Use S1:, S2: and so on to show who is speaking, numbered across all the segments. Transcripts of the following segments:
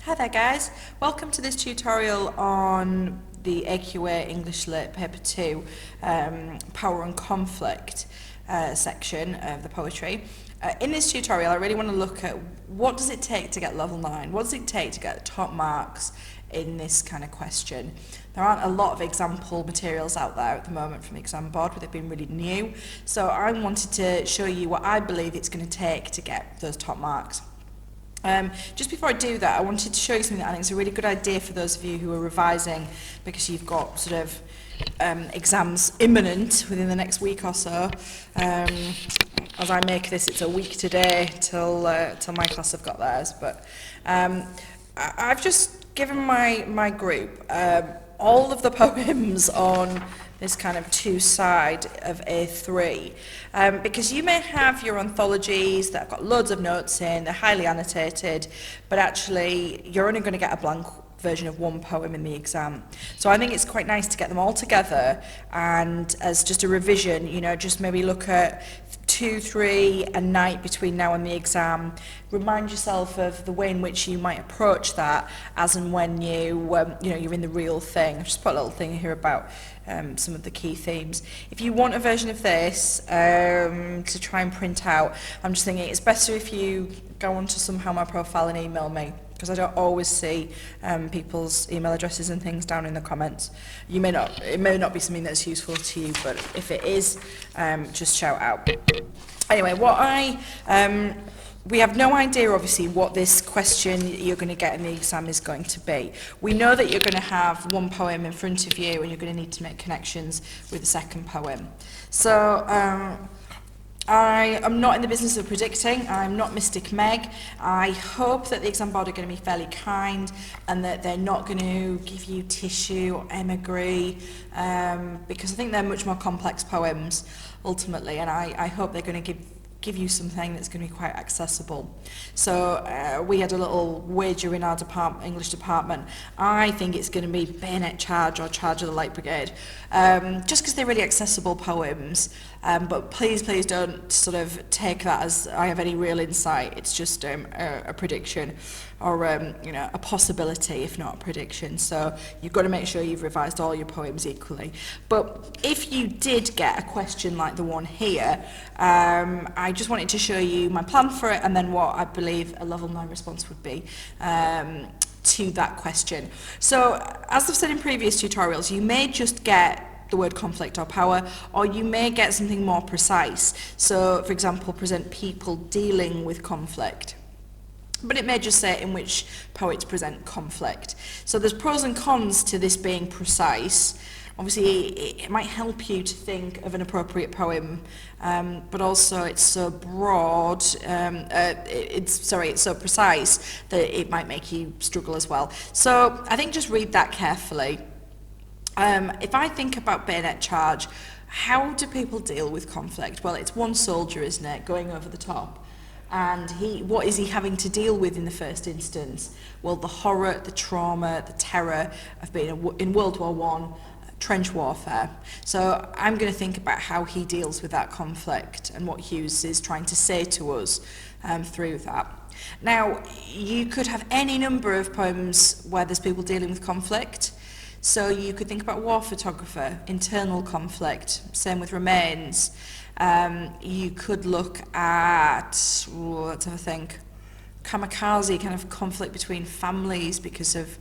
S1: Hi there guys, welcome to this tutorial on the AQA English Lit Paper 2 Power and Conflict section of the poetry. In this tutorial I really want to look at what does it take to get level 9, what does it take to get the top marks in this kind of question. There aren't a lot of example materials out there at the moment from the exam board, but they've been really new, so I wanted to show you what I believe it's going to take to get those top marks. Just before I do that, I wanted to show you something that I think is a really good idea for those of you who are revising, because you've got sort of exams imminent within the next week or so. As I make this, it's a week today till my class have got theirs. But I've just given my group all of the poems on this kind of two-side of A3, because you may have your anthologies that have got loads of notes in, they're highly annotated, but actually you're only going to get a blank version of one poem in the exam. So I think it's quite nice to get them all together and as just a revision, you know, just maybe look at 2, 3 a night between now and the exam. Remind yourself of the way in which you might approach that as and when you're in the real thing. I've just put a little thing here about some of the key themes. If you want a version of this to try and print out, I'm just thinking it's better if you go onto somehow my profile and email me, because I don't always see people's email addresses and things down in the comments. It may not be something that's useful to you, but if it is, just shout out. Anyway, we have no idea, obviously, what this question you're going to get in the exam is going to be. We know that you're going to have one poem in front of you and you're going to need to make connections with the second poem. So I am not in the business of predicting. I'm not Mystic Meg. I hope that the exam board are going to be fairly kind and that they're not going to give you tissue or emigre, because I think they're much more complex poems ultimately, and I hope they're going to give you something that's going to be quite accessible. So we had a little wager in our English department. I think it's going to be Bayonet Charge or Charge of the Light Brigade, just because they're really accessible poems. But please don't sort of take that as I have any real insight. It's just a prediction or a possibility, if not a prediction. So you've got to make sure you've revised all your poems equally. But if you did get a question like the one here, I just wanted to show you my plan for it and then what I believe a level 9 response would be to that question. So as I've said in previous tutorials, you may just get the word conflict or power, or you may get something more precise. So, for example, present people dealing with conflict. But it may just say in which poets present conflict. So there's pros and cons to this being precise. Obviously, it might help you to think of an appropriate poem, but also it's so broad, it's so precise that it might make you struggle as well. So I think just read that carefully. If I think about Bayonet Charge, how do people deal with conflict? Well, it's one soldier, isn't it, going over the top. And what is he having to deal with in the first instance? Well, the horror, the trauma, the terror of being in World War I, trench warfare. So I'm going to think about how he deals with that conflict and what Hughes is trying to say to us through that. Now, you could have any number of poems where there's people dealing with conflict. So you could think about war photographer, internal conflict, same with remains. You could look at, let's have a think, kamikaze, kind of conflict between families because of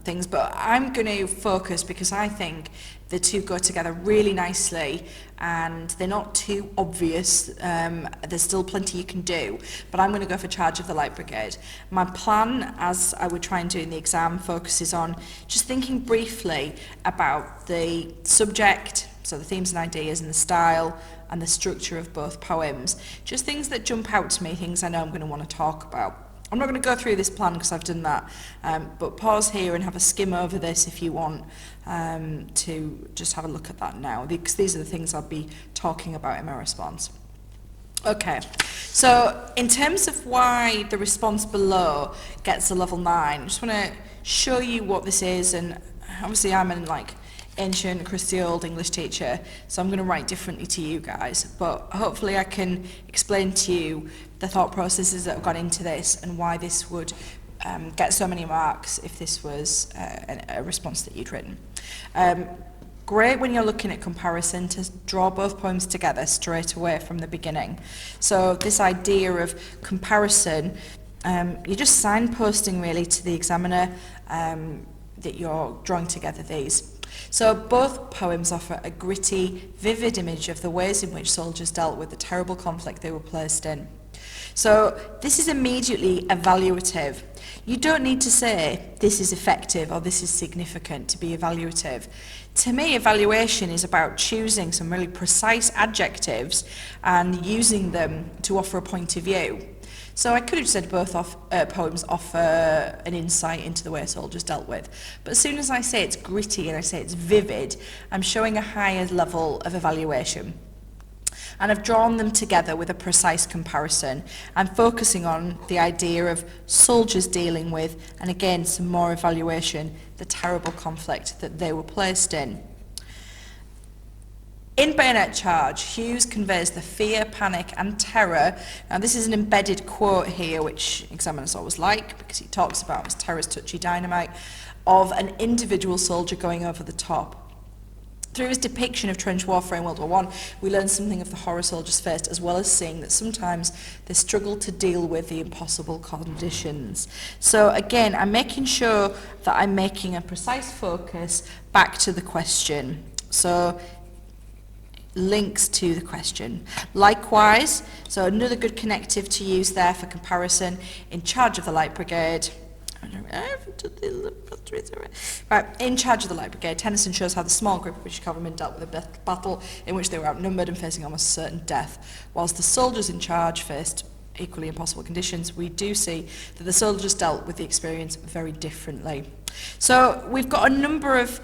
S1: things. But I'm going to focus because I think the two go together really nicely and they're not too obvious. There's still plenty you can do, but I'm going to go for Charge of the Light Brigade. My plan, as I would try and do in the exam, focuses on just thinking briefly about the subject, so the themes and ideas and the style and the structure of both poems. Just things that jump out to me, things I know I'm going to want to talk about. I'm not going to go through this plan because I've done that, but pause here and have a skim over this if you want to just have a look at that now, because these are the things I'll be talking about in my response. Okay, so in terms of why the response below gets a level 9, I just want to show you what this is, and obviously I'm in ancient, crusty old English teacher, so I'm going to write differently to you guys, but hopefully I can explain to you the thought processes that have gone into this and why this would get so many marks if this was a response that you'd written. Great when you're looking at comparison to draw both poems together straight away from the beginning. So this idea of comparison, you're just signposting really to the examiner that you're drawing together these. So both poems offer a gritty, vivid image of the ways in which soldiers dealt with the terrible conflict they were placed in. So this is immediately evaluative. You don't need to say this is effective or this is significant to be evaluative. To me, evaluation is about choosing some really precise adjectives and using them to offer a point of view. So I could have said both poems offer an insight into the way soldiers dealt with. But as soon as I say it's gritty and I say it's vivid, I'm showing a higher level of evaluation. And I've drawn them together with a precise comparison. I'm focusing on the idea of soldiers dealing with, and again, some more evaluation, the terrible conflict that they were placed in. In Bayonet Charge, Hughes conveys the fear, panic and terror. Now this is an embedded quote here, which examiners always like, because he talks about as terror's touchy dynamite, of an individual soldier going over the top. Through his depiction of trench warfare in World War I, we learn something of the horror soldiers faced, as well as seeing that sometimes they struggle to deal with the impossible conditions. So again, I'm making sure that I'm making a precise focus back to the question. So links to the question. Likewise, so another good connective to use there for comparison, in charge of the Light Brigade. Right, in charge of the Light Brigade, Tennyson shows how the small group of British cavalrymen dealt with a battle in which they were outnumbered and facing almost certain death. Whilst the soldiers in charge faced equally impossible conditions, we do see that the soldiers dealt with the experience very differently. So we've got a number of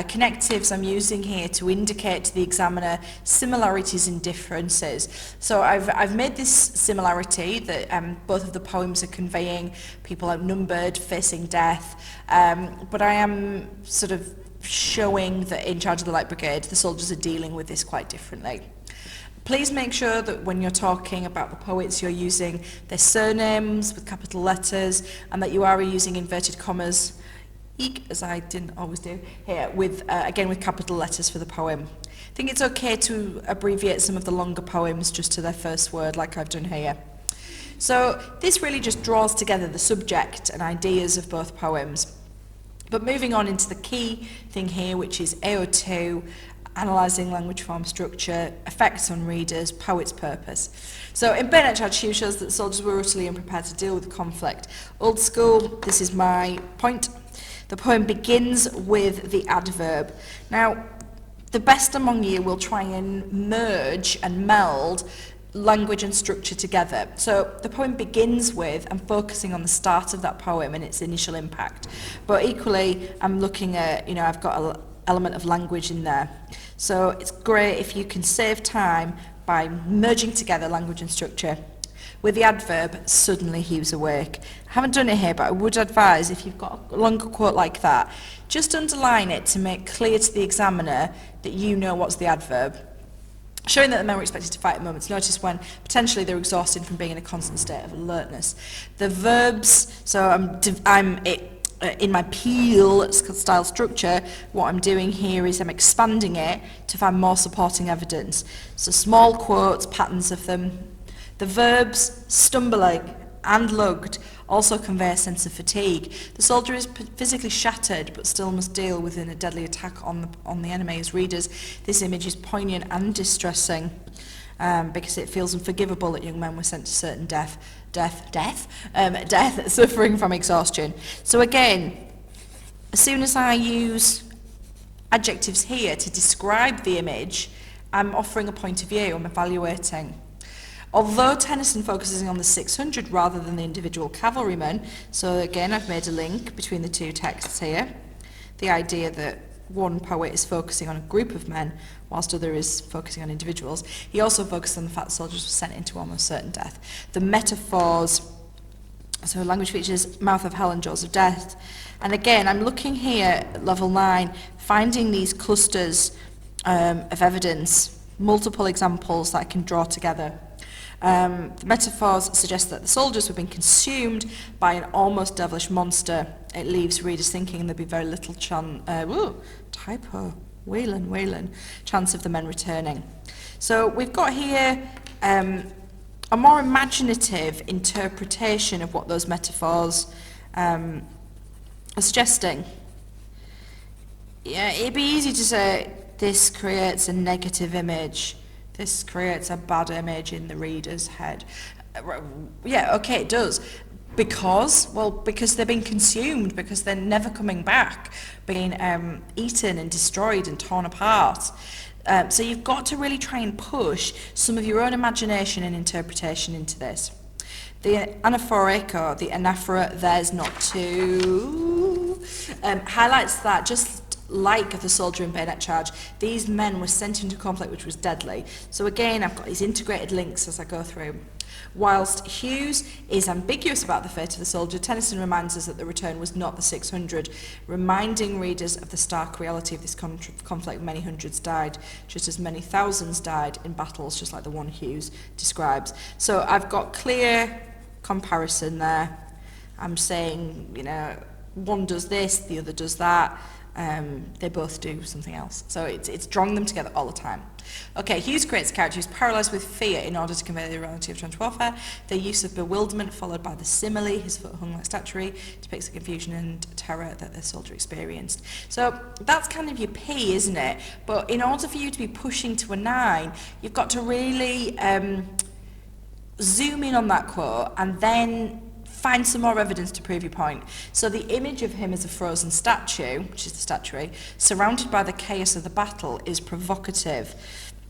S1: connectives I'm using here to indicate to the examiner similarities and differences. So I've made this similarity that both of the poems are conveying people outnumbered, facing death, but I am sort of showing that in charge of the Light Brigade, the soldiers are dealing with this quite differently. Please make sure that when you're talking about the poets, you're using their surnames with capital letters, and that you are using inverted commas, as I didn't always do here, with again with capital letters for the poem. I think it's okay to abbreviate some of the longer poems just to their first word, like I've done here. So this really just draws together the subject and ideas of both poems. But moving on into the key thing here, which is AO2, analysing language form structure, effects on readers, poet's purpose. So in Bayonet Charge, Hughes shows that soldiers were utterly unprepared to deal with conflict. Old school, this is my point. The poem begins with the adverb. Now, the best among you will try and merge and meld language and structure together. So the poem begins with, I'm focusing on the start of that poem and its initial impact. But equally, I'm looking at, I've got an element of language in there. So it's great if you can save time by merging together language and structure. With the adverb, suddenly he was awake. I haven't done it here, but I would advise, if you've got a longer quote like that, just underline it to make clear to the examiner that you know what's the adverb. Showing that the men were expected to fight at moments' notice when potentially they're exhausted from being in a constant state of alertness. The verbs, so in my Peel style structure, what I'm doing here is I'm expanding it to find more supporting evidence. So small quotes, patterns of them. The verbs stumbling and lugged also convey a sense of fatigue. The soldier is physically shattered but still must deal with a deadly attack on the enemy. As readers, this image is poignant and distressing because it feels unforgivable that young men were sent to certain death, suffering from exhaustion. So again, as soon as I use adjectives here to describe the image, I'm offering a point of view, I'm evaluating. Although Tennyson focuses on the 600 rather than the individual cavalrymen, so again I've made a link between the two texts here, the idea that one poet is focusing on a group of men whilst other is focusing on individuals. He also focused on the fact that soldiers were sent into almost certain death. The metaphors, so language features mouth of hell and jaws of death. And again, I'm looking here at level 9, finding these clusters of evidence, multiple examples that I can draw together. The metaphors suggest that the soldiers were being consumed by an almost devilish monster. It leaves readers thinking there'd be very little chance of the men returning. So we've got here a more imaginative interpretation of what those metaphors are suggesting. Yeah, it'd be easy to say this creates a negative image, this creates a bad image in the reader's head. Yeah, okay, it does. Because they're being consumed, because they're never coming back, being eaten and destroyed and torn apart. So you've got to really try and push some of your own imagination and interpretation into this. The anaphoric, or the anaphora, there's not to, highlights that just like the soldier in Bayonet Charge, these men were sent into conflict which was deadly. So again, I've got these integrated links as I go through. Whilst Hughes is ambiguous about the fate of the soldier, Tennyson reminds us that the return was not the 600, reminding readers of the stark reality of this conflict. Many hundreds died, just as many thousands died in battles, just like the one Hughes describes. So I've got clear comparison there. I'm saying, you know, one does this, the other does that. They both do something else. So it's drawing them together all the time. Okay, Hughes creates a character who's paralysed with fear in order to convey the reality of trench warfare. The use of bewilderment followed by the simile, his foot hung like statuary, depicts the confusion and terror that the soldier experienced. So that's kind of your P, isn't it? But in order for you to be pushing to a 9, you've got to really zoom in on that quote and then find some more evidence to prove your point. So the image of him as a frozen statue, which is the statuary, surrounded by the chaos of the battle, is provocative.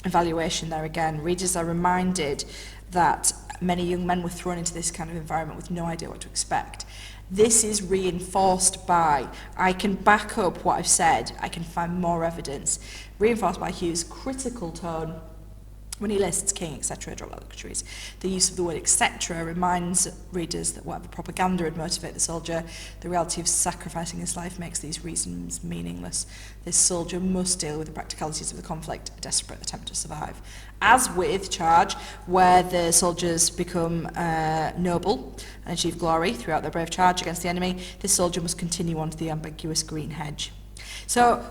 S1: Evaluation there again. Readers are reminded that many young men were thrown into this kind of environment with no idea what to expect. This is reinforced by, I can back up what I've said, I can find more evidence. Reinforced by Hughes' critical tone when he lists king, etc., drop out luxuries. The use of the word etc. reminds readers that whatever propaganda would motivate the soldier, the reality of sacrificing his life makes these reasons meaningless. This soldier must deal with the practicalities of the conflict, a desperate attempt to survive. As with Charge, where the soldiers become noble and achieve glory throughout their brave charge against the enemy, this soldier must continue on to the ambiguous green hedge. So,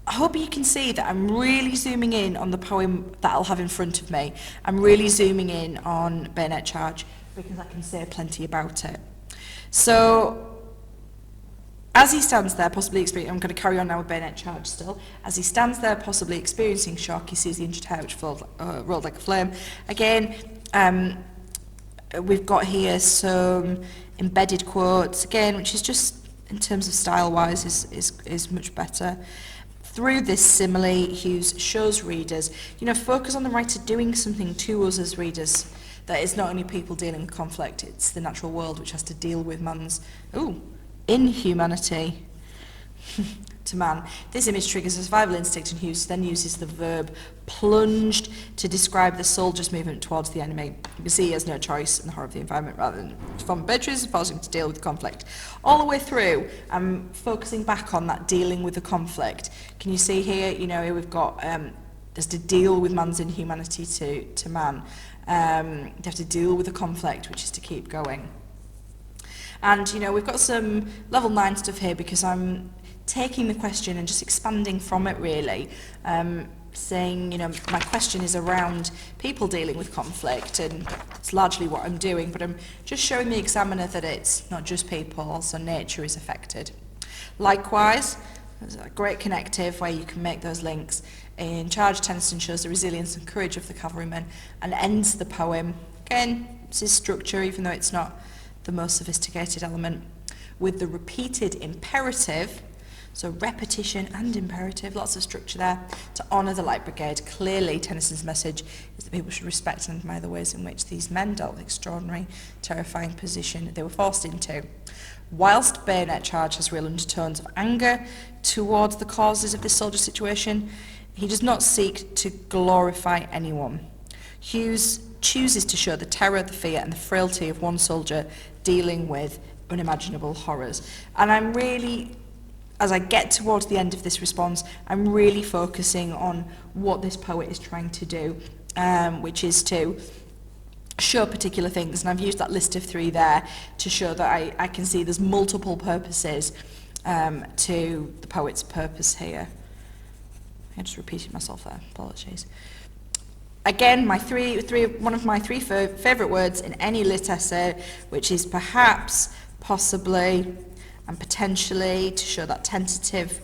S1: I hope you can see that I'm really zooming in on the poem that I'll have in front of me. I'm really zooming in on Bayonet Charge because I can say plenty about it. So, as he stands there, possibly experiencing, I'm going to carry on now with Bayonet Charge still. As he stands there, possibly experiencing shock, he sees the injured hair which rolled like a flame. Again, we've got here some embedded quotes, again, which is just, in terms of style-wise, is much better. Through this simile, Hughes shows readers, focus on the writer doing something to us as readers. That it's not only people dealing with conflict, it's the natural world which has to deal with man's, inhumanity to man. This image triggers a survival instinct, and Hughes then uses the verb plunged to describe the soldier's movement towards the enemy. You can see he has no choice in the horror of the environment rather than from Beatrice forcing to deal with the conflict. All the way through, I'm focusing back on that dealing with the conflict. Can you see here, here we've got there's to deal with man's inhumanity to man. You have to deal with the conflict, which is to keep going. And, we've got some level 9 stuff here because I'm taking the question and just expanding from it really, saying, my question is around people dealing with conflict, and it's largely what I'm doing, but I'm just showing the examiner that it's not just people, also nature is affected. Likewise, there's a great connective where you can make those links. In Charge, Tennyson shows the resilience and courage of the cavalrymen and ends the poem, again, it's his structure, even though it's not the most sophisticated element, with the repeated imperative. So repetition and imperative, lots of structure there, to honour the Light Brigade. Clearly, Tennyson's message is that people should respect and admire the ways in which these men dealt with the extraordinary, terrifying position they were forced into. Whilst Bayonet Charge has real undertones of anger towards the causes of this soldier situation, he does not seek to glorify anyone. Hughes chooses to show the terror, the fear, and the frailty of one soldier dealing with unimaginable horrors. And I'm really, as I get towards the end of this response, I'm really focusing on what this poet is trying to do, which is to show particular things, and I've used that list of 3 there to show that I can see there's multiple purposes to the poet's purpose here. I just repeated myself there, apologies. Again, one of my 3 favourite words in any lit essay, which is perhaps, possibly, and potentially, to show that tentative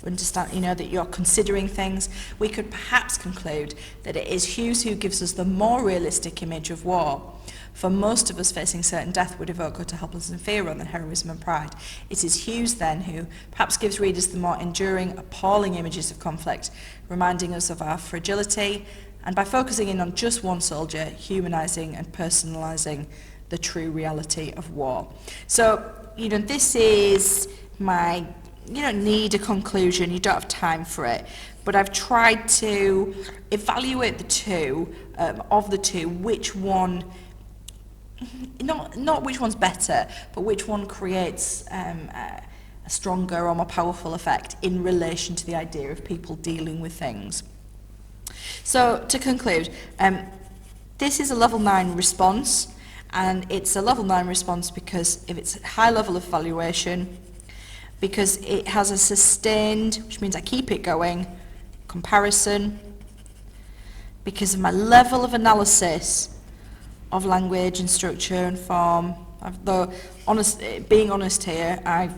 S1: understand, that you're considering things. We could perhaps conclude that it is Hughes who gives us the more realistic image of war. For most of us, facing certain death would evoke utter helplessness and fear rather than heroism and pride. It is Hughes, then, who perhaps gives readers the more enduring, appalling images of conflict, reminding us of our fragility, and by focusing in on just one soldier, humanising and personalising the true reality of war. So, this is my... You don't need a conclusion, you don't have time for it, but I've tried to evaluate the 2, of the 2, which one, not which one's better, but which one creates a stronger or more powerful effect in relation to the idea of people dealing with things. So, to conclude, this is a level 9 response, and it's a level 9 response because if it's a high level of evaluation, because it has a sustained, which means I keep it going, comparison, because of my level of analysis of language and structure and form. Though, being honest here, I've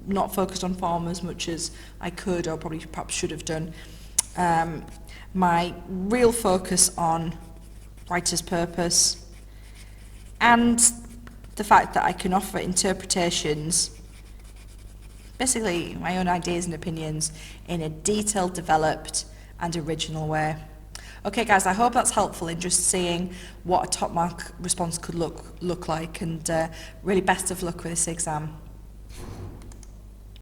S1: not focused on form as much as I could or probably perhaps should have done. My real focus on writer's purpose and the fact that I can offer interpretations, basically my own ideas and opinions, in a detailed, developed and original way. Okay guys, I hope that's helpful in just seeing what a top mark response could look like, and really best of luck with this exam.